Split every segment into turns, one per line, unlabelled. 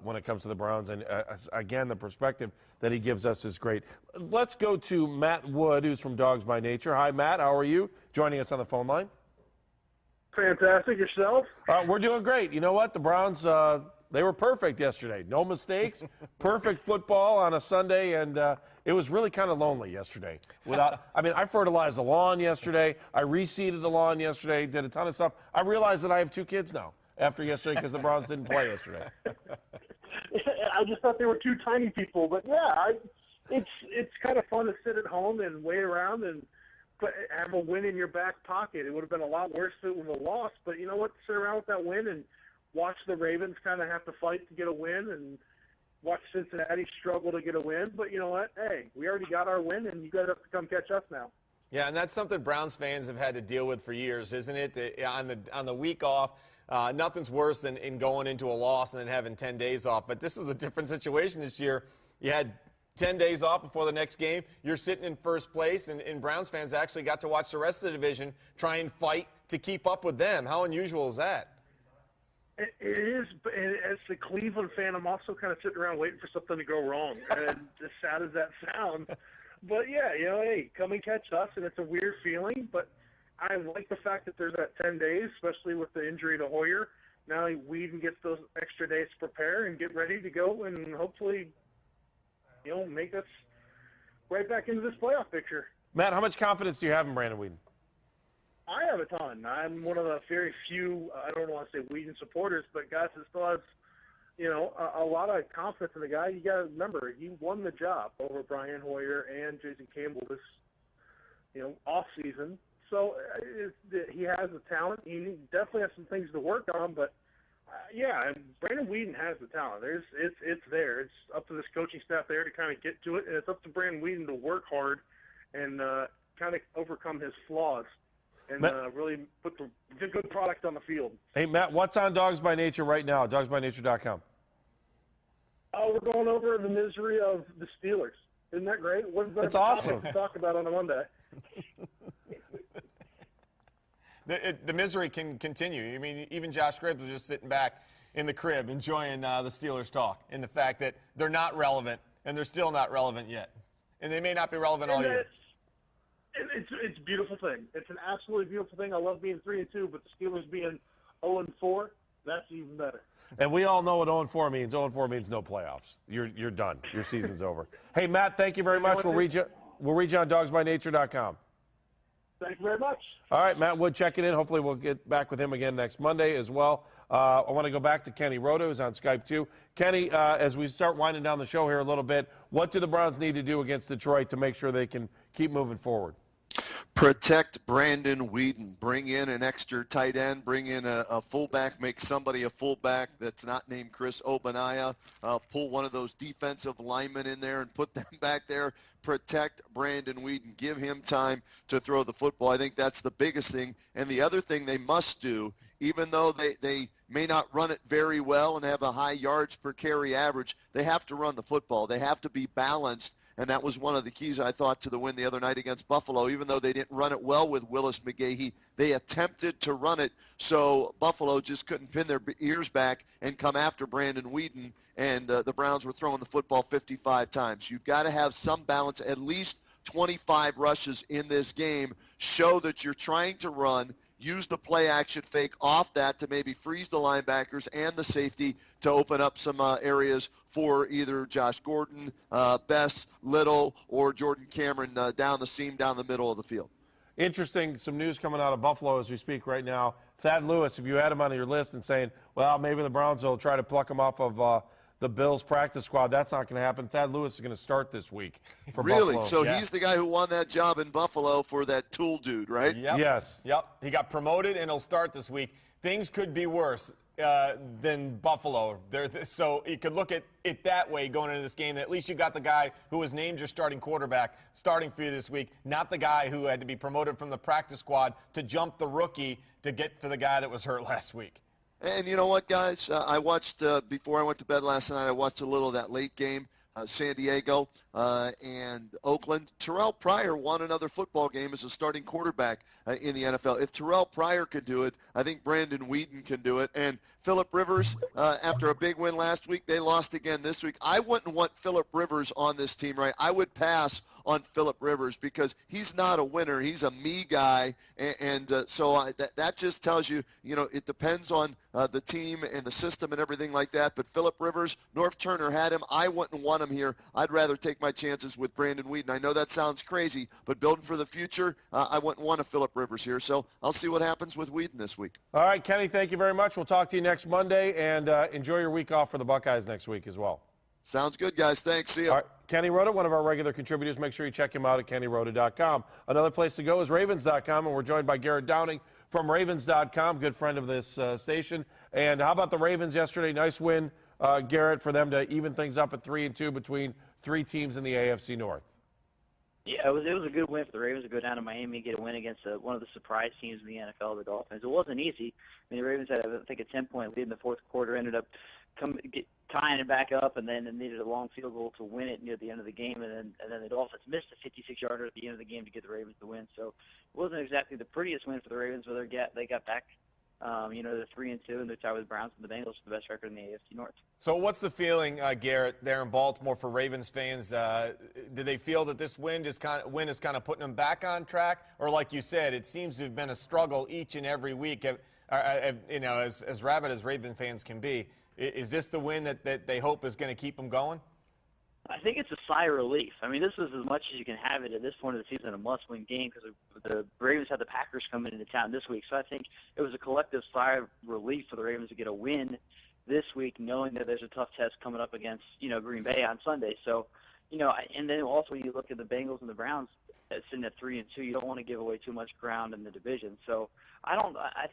when it comes to the Browns. And again, the perspective that he gives us is great. Let's go to Matt Wood, who's from Dogs by Nature. Hi, Matt. How are you? Joining us on the phone line.
Fantastic. Yourself?
We're doing great. You know what? The Browns, they were perfect yesterday. No mistakes. Perfect football on a Sunday, and it was really kind of lonely yesterday. I fertilized the lawn yesterday. I reseeded the lawn yesterday, did a ton of stuff. I realized that I have 2 kids now after yesterday because the Browns didn't play yesterday.
I just thought they were 2 tiny people, but yeah, it's kind of fun to sit at home and wait around and have a win in your back pocket. It would have been a lot worse if it was a loss, but you know what? Sit around with that win and watch the Ravens kind of have to fight to get a win and watch Cincinnati struggle to get a win. But you know what? Hey, we already got our win, and you guys have to come catch us now.
Yeah, and that's something Browns fans have had to deal with for years, isn't it? On the week off, nothing's worse than in going into a loss and then having 10 days off. But this is a different situation this year. You had 10 days off before the next game. You're sitting in first place, and Browns fans actually got to watch the rest of the division try and fight to keep up with them. How unusual is that?
It is, but as a Cleveland fan, I'm also kind of sitting around waiting for something to go wrong, and as sad as that sounds. But, yeah, you know, hey, come and catch us, and it's a weird feeling, but I like the fact that there's that 10 days, especially with the injury to Hoyer. Now Whedon gets those extra days to prepare and get ready to go and hopefully, you know, make us right back into this playoff picture.
Matt, how much confidence do you have in Brandon Whedon?
I have a ton. I'm one of the very few, I don't want to say Whedon supporters, but guys that still has, you know, a lot of confidence in the guy. You got to remember, he won the job over Brian Hoyer and Jason Campbell this, you know, off season. So he has the talent. He definitely has some things to work on, but yeah, Brandon Whedon has the talent. It's there. It's up to this coaching staff there to kind of get to it, and it's up to Brandon Whedon to work hard and kind of overcome his flaws and really put the good product on the field.
Hey, Matt, what's on Dogs by Nature right now? DogsByNature.com.
We're going over the misery of the Steelers. Isn't that great?
That's awesome
to talk about on a Monday.
The misery can continue. I mean, even Josh Graves was just sitting back in the crib enjoying the Steelers talk and the fact that they're not relevant, and they're still not relevant yet. And they may not be relevant all year.
It's a beautiful thing. It's an absolutely beautiful thing. I love being 3-2, but the Steelers being 0-4, that's even better.
And we all know what 0-4 means. 0-4 means no playoffs. You're done. Your season's over. Hey, Matt, thank you very much. We'll read you on DogsByNature.com.
Thank you very much.
All right, Matt Wood checking in. Hopefully we'll get back with him again next Monday as well. I want to go back to Kenny Rotos, who's on Skype too. Kenny, as we start winding down the show here a little bit, what do the Browns need to do against Detroit to make sure they can keep moving forward?
Protect Brandon Whedon. Bring in an extra tight end. Bring in a fullback. Make somebody a fullback that's not named Chris Obanaya. Pull one of those defensive linemen in there and put them back there. Protect Brandon Whedon. Give him time to throw the football. I think that's the biggest thing. And the other thing they must do, even though they may not run it very well and have a high yards per carry average, they have to run the football. They have to be balanced. And that was one of the keys, I thought, to the win the other night against Buffalo. Even though they didn't run it well with Willis McGahee, they attempted to run it, so Buffalo just couldn't pin their ears back and come after Brandon Whedon, and the Browns were throwing the football 55 times. You've got to have some balance, at least 25 rushes in this game. Show that you're trying to run. Use the play-action fake off that to maybe freeze the linebackers and the safety to open up some areas for either Josh Gordon, Bess, Little, or Jordan Cameron down the seam, down the middle of the field.
Interesting, some news coming out of Buffalo as we speak right now. Thad Lewis, if you had him on your list and saying, well, maybe the Browns will try to pluck him off of the Bills practice squad, that's not going to happen. Thad Lewis is going to start this week for
really?
Buffalo.
So he's the guy who won that job in Buffalo for that tool dude, right?
Yep.
Yes.
Yep. He got promoted, and he'll start this week. Things could be worse than Buffalo. So you could look at it that way going into this game. That at least you got the guy who was named your starting quarterback starting for you this week, not the guy who had to be promoted from the practice squad to jump the rookie to get for the guy that was hurt last week.
And you know what, guys? I watched, before I went to bed last night, I watched a little of that late game. San Diego and Oakland. Terrell Pryor won another football game as a starting quarterback in the NFL. If Terrell Pryor could do it, I think Brandon Weeden can do it. And Phillip Rivers, after a big win last week, they lost again this week. I wouldn't want Phillip Rivers on this team, right? I would pass on Phillip Rivers because he's not a winner. He's a me guy. So that just tells you, it depends on the team and the system and everything like that. But Phillip Rivers, North Turner had him. I wouldn't want him here. I'd rather take my chances with Brandon Weeden. I know that sounds crazy, but building for the future, I wouldn't want a Phillip Rivers here. So I'll see what happens with Weeden this week.
All right, Kenny, thank you very much. We'll talk to you next Monday, and enjoy your week off for the Buckeyes next week as well.
Sounds good, guys. Thanks. See you.
All right, Kenny Rota, one of our regular contributors. Make sure you check him out at kennyrota.com. Another place to go is ravens.com, and we're joined by Garrett Downing from ravens.com, good friend of this station. And how about the Ravens yesterday? Nice win, Garrett, for them to even things up at 3-2 between three teams in the AFC North.
Yeah, it was a good win for the Ravens to go down to Miami and get a win against one of the surprise teams in the NFL, the Dolphins. It wasn't easy. I mean, the Ravens had, I think, a 10-point lead in the fourth quarter, ended up tying it back up, and then needed a long field goal to win it near the end of the game, and then the Dolphins missed a 56-yarder at the end of the game to get the Ravens the win. So it wasn't exactly the prettiest win for the Ravens, but they got back. They're 3-2, and they're tied with the Browns and the Bengals for the best record in the AFC North.
So what's the feeling, Garrett, there in Baltimore for Ravens fans? Do they feel that this win is kind of putting them back on track? Or like you said, it seems to have been a struggle each and every week, as rabid as Ravens fans can be. Is this the win that they hope is going to keep them going?
I think it's a sigh of relief. I mean, this is as much as you can have it at this point of the season, a must-win game, because the Ravens had the Packers coming into town this week. So I think it was a collective sigh of relief for the Ravens to get a win this week, knowing that there's a tough test coming up against, Green Bay on Sunday. So, and then also when you look at the Bengals and the Browns sitting at 3-2, you don't want to give away too much ground in the division. So I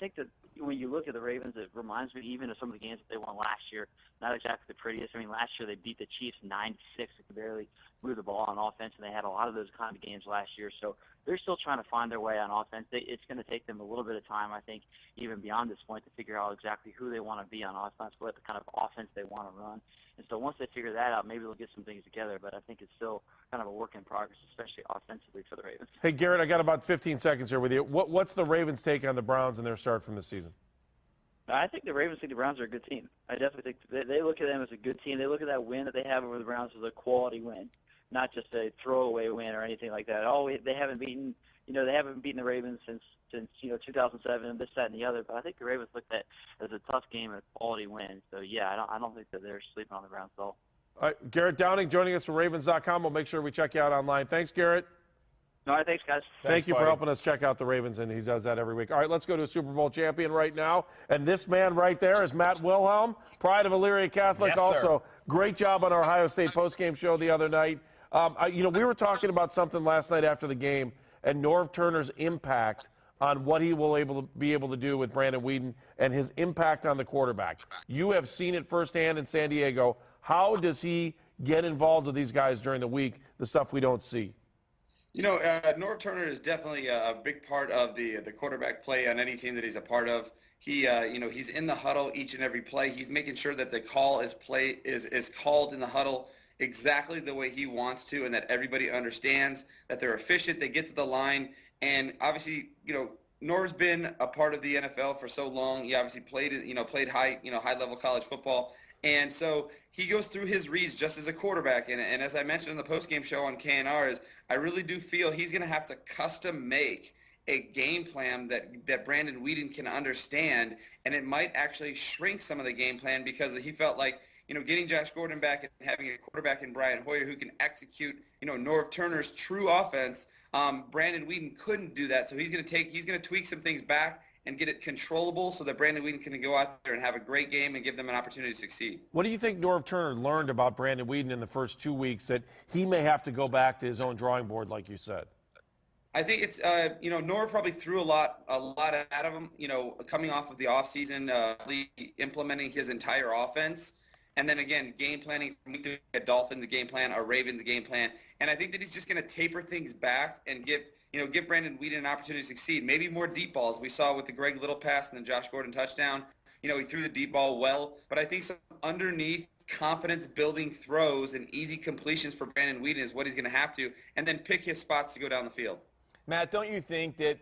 think that when you look at the Ravens, it reminds me even of some of the games that they won last year. Not exactly the prettiest. I mean, last year they beat the Chiefs 9-6. They could barely move the ball on offense, and they had a lot of those kind of games last year. So they're still trying to find their way on offense. It's going to take them a little bit of time, I think, even beyond this point, to figure out exactly who they want to be on offense, what kind of offense they want to run. And so once they figure that out, maybe they'll get some things together. But I think it's still kind of a work in progress, especially offensively for the Ravens.
Hey, Garrett, I got about 15 seconds here with you. What's the Ravens' take on the Browns and their start from this season?
I think the Ravens think the Browns are a good team. I definitely think they look at them as a good team. They look at that win that they have over the Browns as a quality win, not just a throwaway win or anything like that. They haven't beaten, they haven't beaten the Ravens since 2007, this, that, and the other. But I think the Ravens looked at as a tough game and a quality win. So yeah, I don't think that they're sleeping on the Browns at all.
All right, Garrett Downing joining us from Ravens.com. We'll make sure we check you out online. Thanks, Garrett.
All right, thanks, guys.
Thank you
buddy.
for helping us check out the Ravens, and he does that every week. All right, let's go to a Super Bowl champion right now. And this man right there is Matt Wilhelm, pride of Elyria Catholic.
Yes,
also,
sir.
Great job on our Ohio State postgame show the other night. We were talking about something last night after the game, and Norv Turner's impact on what he will be able to do with Brandon Weeden and his impact on the quarterback. You have seen it firsthand in San Diego. How does he get involved with these guys during the week, the stuff we don't see?
Norv Turner is definitely a big part of the quarterback play on any team that he's a part of. He, he's in the huddle each and every play. He's making sure that the call is called in the huddle exactly the way he wants to, and that everybody understands that they're efficient. They get to the line, and obviously, Norv's been a part of the NFL for so long. He obviously played high level college football. And so he goes through his reads just as a quarterback. And as I mentioned in the postgame show on KNR, I really do feel he's going to have to custom make a game plan that Brandon Weeden can understand. And it might actually shrink some of the game plan because he felt like, getting Josh Gordon back and having a quarterback in Brian Hoyer who can execute, Norv Turner's true offense. Brandon Weeden couldn't do that. So he's going to tweak some things back and get it controllable so that Brandon Weeden can go out there and have a great game and give them an opportunity to succeed.
What do you think Norv Turner learned about Brandon Weeden in the first 2 weeks that he may have to go back to his own drawing board, like you said?
I think it's, Norv probably threw a lot out of him, coming off of the offseason, implementing his entire offense. And then again, game planning, a Dolphins game plan, a Ravens game plan. And I think that he's just going to taper things back and give Brandon Weeden an opportunity to succeed. Maybe more deep balls. We saw with the Greg Little pass and the Josh Gordon touchdown. He threw the deep ball well. But I think some underneath confidence-building throws and easy completions for Brandon Weeden is what he's going to have to, and then pick his spots to go down the field.
Matt, don't you think that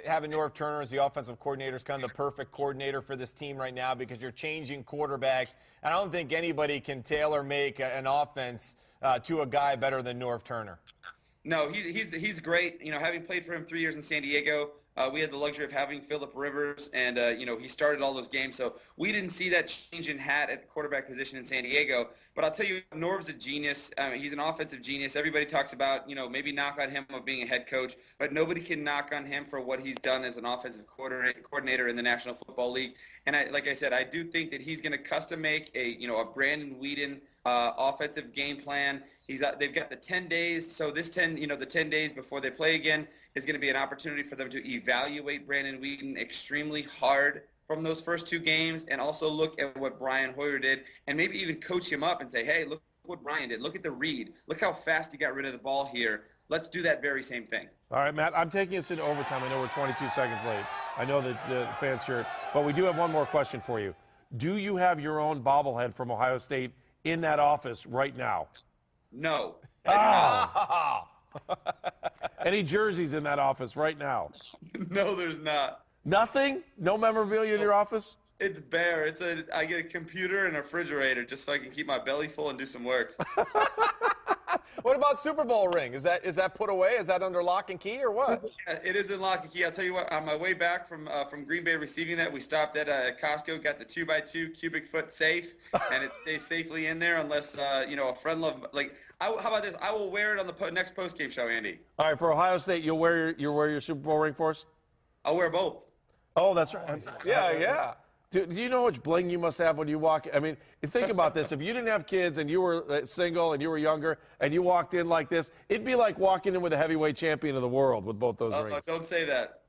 having Norv Turner as the offensive coordinator is kind of the perfect coordinator for this team right now, because you're changing quarterbacks? And I don't think anybody can tailor make an offense to a guy better than Norv Turner.
No, he's great. You know, having played for him 3 years in San Diego, we had the luxury of having Phillip Rivers, and you know, he started all those games. So we didn't see that change in hat at the quarterback position in San Diego. But I'll tell you, Norv's a genius. He's an offensive genius. Everybody talks about, you know, maybe knock on him of being a head coach, but nobody can knock on him for what he's done as an offensive coordinator in the National Football League. And like I said, I do think that he's going to custom make a Brandon Weeden offensive game plan. They've got the 10 days. So the 10 days before they play again is going to be an opportunity for them to evaluate Brandon Weeden extremely hard from those first 2 games, and also look at what Brian Hoyer did, and maybe even coach him up and say, hey, look what Brian did. Look at the read. Look how fast he got rid of the ball here. Let's do that very same thing.
All right, Matt, I'm taking us into overtime. I know we're 22 seconds late. I know that the fans cheered, but we do have one more question for you. Do you have your own bobblehead from Ohio State in that office right now?
No.
Oh. Any jerseys in that office right now?
No, there's not.
Nothing? No memorabilia in your office?
It's bare. I get a computer and a refrigerator just so I can keep my belly full and do some work.
What about Super Bowl ring? Is that put away? Is that under lock and key or what?
It is in lock and key. I'll tell you what, on my way back from Green Bay receiving that, we stopped at Costco, got the 2x2 cubic foot safe, and it stays safely in there unless, a friend how about this? I will wear it on the next post-game show, Andy.
All right, for Ohio State, you'll wear your Super Bowl ring for us?
I'll wear both.
Oh, that's right.
Yeah.
Do you know how much bling you must have when you walk? I mean, think about this. If you didn't have kids and you were single and you were younger and you walked in like this, it'd be like walking in with a heavyweight champion of the world with both those rings.
Don't say that.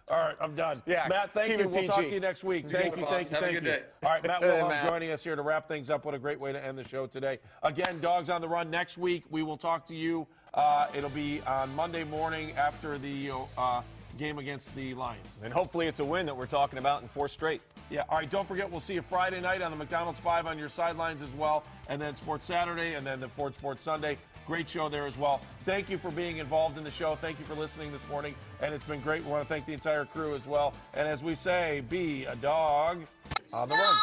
All right, I'm done.
Yeah,
Matt, thank you. We'll talk to you next week. Thank you.
Have a good day.
All right, Matt Wilhelm joining us here to wrap things up. What a great way to end the show today. Again, Dogs on the Run next week. We will talk to you. It'll be on Monday morning after the game against the Lions.
And hopefully it's a win that we're talking about in 4 straight.
Yeah, all right, don't forget, we'll see you Friday night on the McDonald's 5 on your sidelines as well, and then Sports Saturday, and then the Ford Sports Sunday. Great show there as well. Thank you for being involved in the show. Thank you for listening this morning, and it's been great. We want to thank the entire crew as well. And as we say, be a dog on the run.